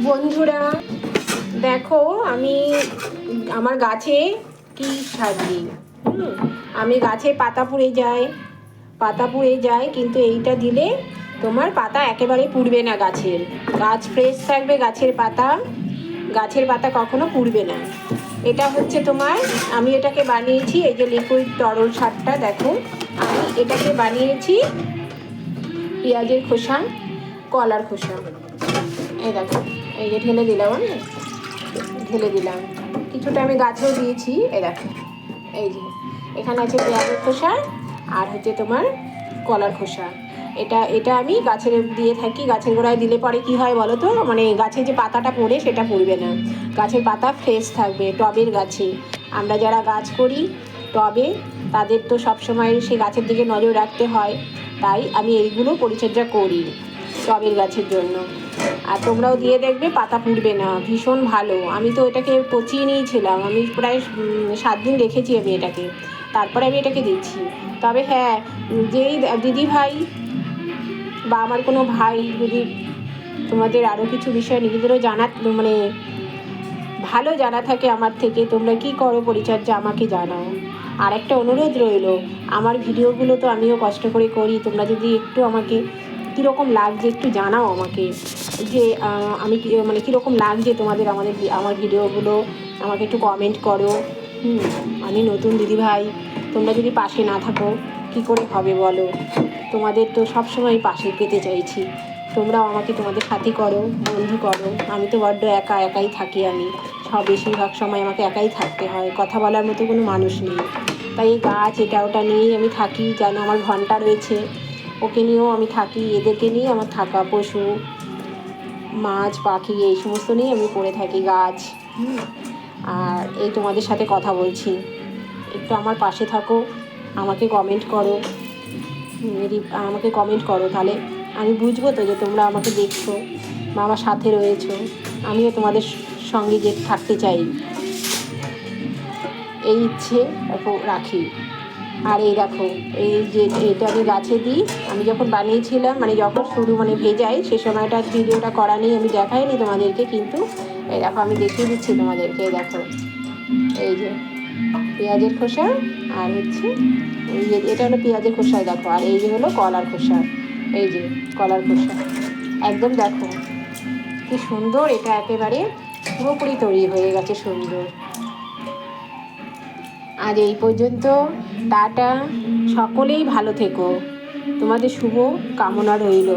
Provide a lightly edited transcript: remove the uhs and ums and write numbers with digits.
বন্ধুরা দেখো, আমি আমার গাছে কি সার দিই। আমি গাছে পাতা পুড়ে যায়, কিন্তু এইটা দিলে তোমার পাতা একেবারে পুড়বে না। গাছ ফ্রেশ থাকবে। গাছের পাতা কখনো পুড়বে না। এটা হচ্ছে তোমার, আমি এটাকে বানিয়েছি, এই যে লিকুইড তরল সারটা দেখো, আমি এটাকে বানিয়েছি পেঁয়াজের খোসা, কলার খোসা। এই দেখো, এই যে ঢেলে দিলাম কিছুটা, আমি গাছেও দিয়েছি। এই দেখো, এই যে এখানে আছে পেঁয়াজের খোসা আর হচ্ছে তোমার কলার খোসা। এটা আমি গাছের দিয়ে থাকি। গাছের গোড়ায় দিলে পরে কি হয় বলো তো, মানে গাছে যে পাতাটা পড়ে সেটা পড়বে না, গাছের পাতা ফ্রেশ থাকবে। টবের গাছে, আমরা যারা গাছ করি টবে, তাদের তো সবসময় সেই গাছের দিকে নজর রাখতে হয়, তাই আমি এইগুলো পরিচর্যা করি টবের গাছের জন্য। আর তোমরাও দিয়ে দেখবে, পাতা পুড়বে না, ভীষণ ভালো। আমি তো এটাকে পচিয়ে নিয়েছিলাম, আমি প্রায় 7 দিন রেখেছি আমি এটাকে, তারপরে আমি এটাকে দিচ্ছি। তবে হ্যাঁ, যেই দিদি ভাই বা আমার কোনো ভাই যদি তোমাদের আরও কিছু বিষয় নিজেদেরও মানে ভালো জানা থাকে আমার থেকে, তোমরা কি করো পরিচর্যা আমাকে জানাও। আর একটা অনুরোধ রইল, আমার ভিডিওগুলো তো আমিও কষ্ট করে করি, তোমরা যদি একটু আমাকে কীরকম লাগছে একটু জানাও আমাকে, যে আমি মানে কীরকম লাগছে তোমাদের আমার ভিডিওগুলো, আমাকে একটু কমেন্ট করো। আমি নতুন দিদিভাই, তোমরা যদি পাশে না থাকো কি করে হবে বলো। তোমাদের তো সবসময় পাশে পেতে চাইছি, তোমরাও আমাকে তোমাদের সাথী করো, বন্ধু করো। আমি তো বড্ড একাই থাকি, আমি বেশিরভাগ সময় আমাকে একাই থাকতে হয়, কথা বলার মতো কোনো মানুষ নেই। তাই এই গাছ এটা ওটা নিয়েই আমি থাকি। যেন আমার ঘন্টা রয়েছে, ওকে নিয়েও আমি থাকি, এদেরকে নিয়ে আমার থাকা, পশু মাছ পাখি এই সমস্ত নিয়ে আমি পড়ে থাকি, গাছ। আর এই তোমাদের সাথে কথা বলছি, একটু আমার পাশে থাকো, আমাকে কমেন্ট করো, তাহলে আমি বুঝবো তো যে তোমরা আমাকে দেখছো বা আমার সাথে রয়েছো। আমিও তোমাদের সঙ্গে যে থাকতে চাই, এই ইচ্ছে রাখি। আর এই দেখো, এই যে এটা আমি গাছে দিই, আমি যখন বানিয়েছিলাম, মানে যখন শুরু ভেজাই, সে সময়টা ভিডিওটা করা নেই, আমি দেখাইনি তোমাদেরকে, কিন্তু এই দেখো আমি দেখিয়ে দিচ্ছি তোমাদেরকে। এই দেখো, এই যে পেঁয়াজের খোসা, আর হচ্ছে এই যে এটা হলো পেঁয়াজের খোসা, দেখো, আর এই যে হলো কলার খোসা। এই যে কলার খোসা, একদম দেখো কি সুন্দর, এটা একেবারে পুরোপুরি তৈরি হয়ে গেছে সুন্দর। আজ এই পর্যন্ত, টাটা। সকলেই ভালো থেকো, তোমাদের শুভ কামনা রইল।